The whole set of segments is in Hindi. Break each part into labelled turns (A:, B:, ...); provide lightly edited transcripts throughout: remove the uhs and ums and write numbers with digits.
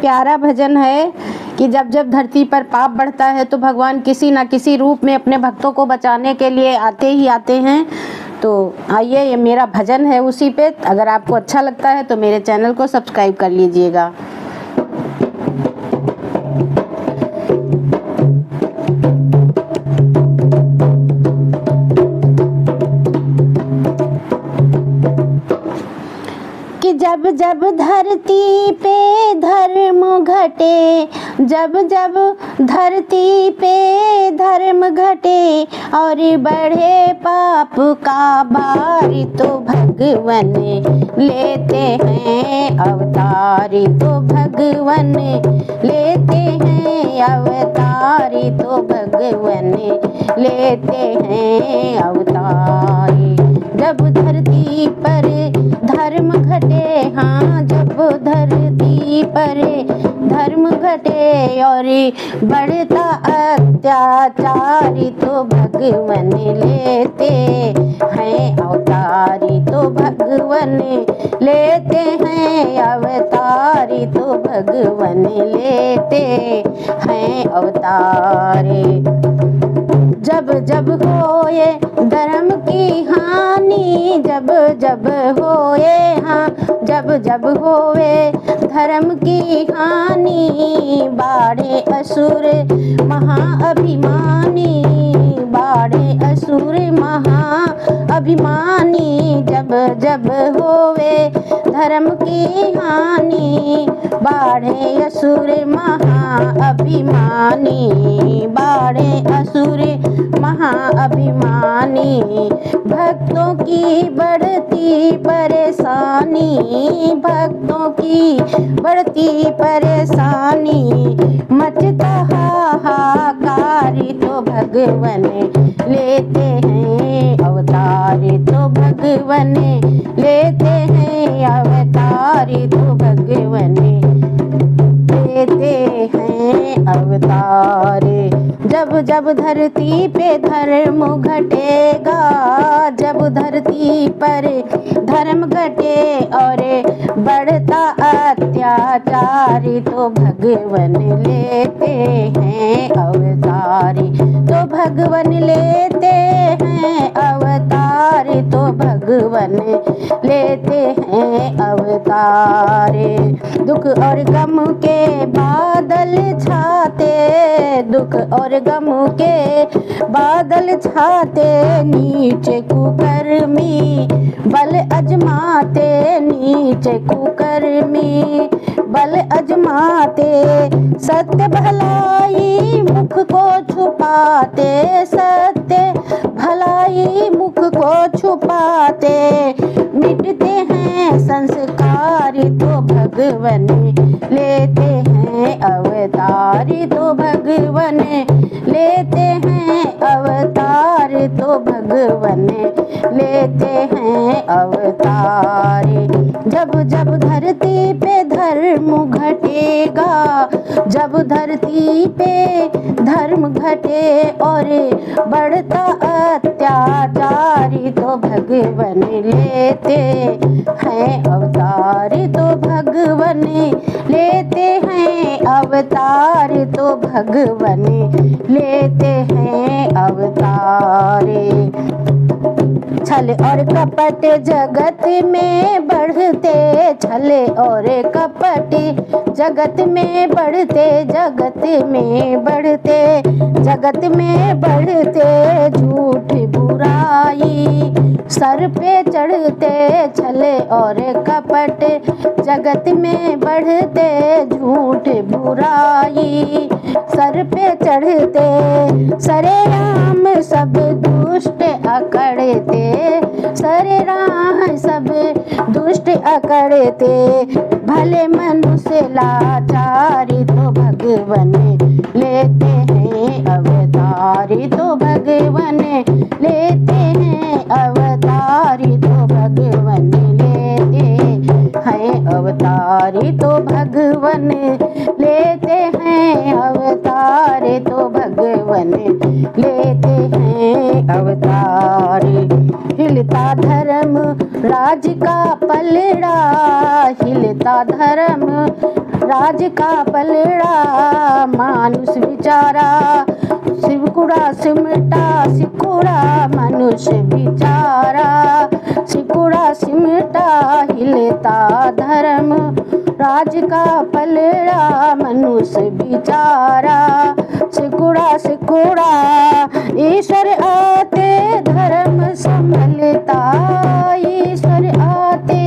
A: प्यारा भजन है कि जब जब धरती पर पाप बढ़ता है तो भगवान किसी न किसी रूप में अपने भक्तों को बचाने के लिए आते ही आते हैं। तो आइए, ये मेरा भजन है उसी पे। अगर आपको अच्छा लगता है तो मेरे चैनल को सब्सक्राइब कर लीजिएगा। कि जब जब धरती पे धर्म घटे, जब जब धरती पे धर्म घटे और बढ़े पाप का भार, तो भगवान लेते हैं अवतार, तो भगवान लेते हैं अवतार, तो भगवान लेते हैं अवतार। जब धरती पर धर्म घटे, हाँ जब धरती पर धर्म घटे और बढ़ता अत्याचार, तो भगवान लेते हैं अवतार, तो भगवान लेते हैं अवतार, तो भगवान लेते हैं अवतार। जब जब होए धर्म की हानि, जब जब होए, हाँ जब जब होए धर्म की हानि, बाढ़े असुर महाअभिमानी, बाढ़े असुर महाअभिमानी। जब जब होए धर्म की हानि, बाढ़े असुर महाअभिमानी, बाढ़े असुर महाअभिमानी। भक्तों की बढ़ती परेशानी, भक्तों की बढ़ती परेशानी, मचता हाहाकार, तो भगवान लेते हैं अवतार, तो भगवान लेते हैं अवतार, तो भगवान लेते हैं अवतार। जब जब धरती पे धर्म घटेगा, जब धरती पर धर्म घटे और बढ़ता अत्याचार, तो भगवान लेते हैं अवतार, तो भगवान लेते हैं अवतार, तो भगवान लेते हैं अवतार। दुख और गम के बादल छाते, दुख और गम के बादल छाते, नीचे कुकर्मी बल अजमाते, नीचे कुकर्मी बल अजमाते। सत्य भलाई मुख को छुपाते, सत्य भलाई मुख को छुपाते, मिटते हैं संस्कार, तो भगवान लेते हैं अवतार, तो भगवान लेते हैं अवतार, तो भगवान लेते हैं अवतार। जब जब धरती पे धर्म घटेगा, जब धरती पे धर्म घटे और बढ़ता अत्याचार, तो भगवान लेते हैं अवतार, तो भगवान लेते हैं अवतार, तो भगवान लेते हैं अवतार। छल और कपट जगत में बढ़ते, छल और कपट जगत में बढ़ते, जगत में बढ़ते, जगत में बढ़ते, झूठ बुराई सर पे चढ़ते, छल और कपट जगत में बढ़ते, झूठ बुराई सर पे चढ़ते, सरेआम सब दुष्ट अकड़ते, सरेआम सब दुष्ट अकड़ते, भले मनुष्य लाचारी, तो भगवान लेते हैं अवतारी, तो भगवान लेते हैं अवतारी, तो भगवान लेते हैं अवतारी, तो भगवान लेते हैं अवतारी, तो भगवान लेते हैं अवतारी। हिलता धर्म राज का पलड़ा, हिलता धर्म राज का पलड़ा, मानुष बेचारा सिकुड़ा सिमटा, सिकुड़ा मनुष्य बेचारा, सिकुड़ा सिमटा हिलता धर्म राज का पलड़ा, मनुष्य बेचारा सिकुड़ा सिकुड़ा, ईश्वर आते धर्म संभलता, ईश्वर आते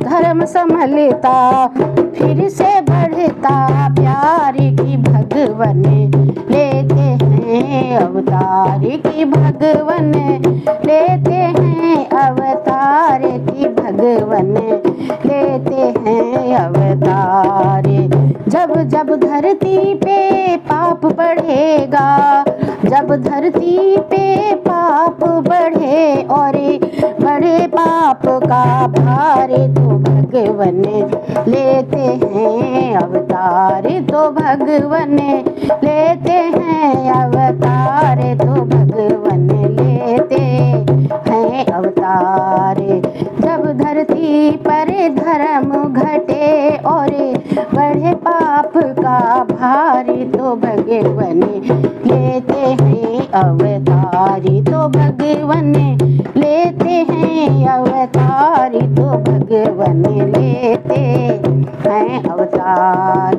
A: धर्म संभलता, फिर से बढ़ता प्यार की भगवन लेते हैं अवतार की भगवन, लेते हैं अवतार की भगवन, लेते हैं अवतार। जब जब धरती पे पाप बढ़ेगा, जब धरती पे पाप बढ़े और बड़े पाप का भार, तो भगवन लेते हैं अवतार, तो भगवन लेते हैं अवतार, तो भगवन लेते हैं अवतार। जब धरती पर धर्म घटे और बढ़े पाप का भार, तो भगवन लेते हैं अवतार, तो भगवन लेते हैं अवतार, तो भगवन लेते हैं अवतार।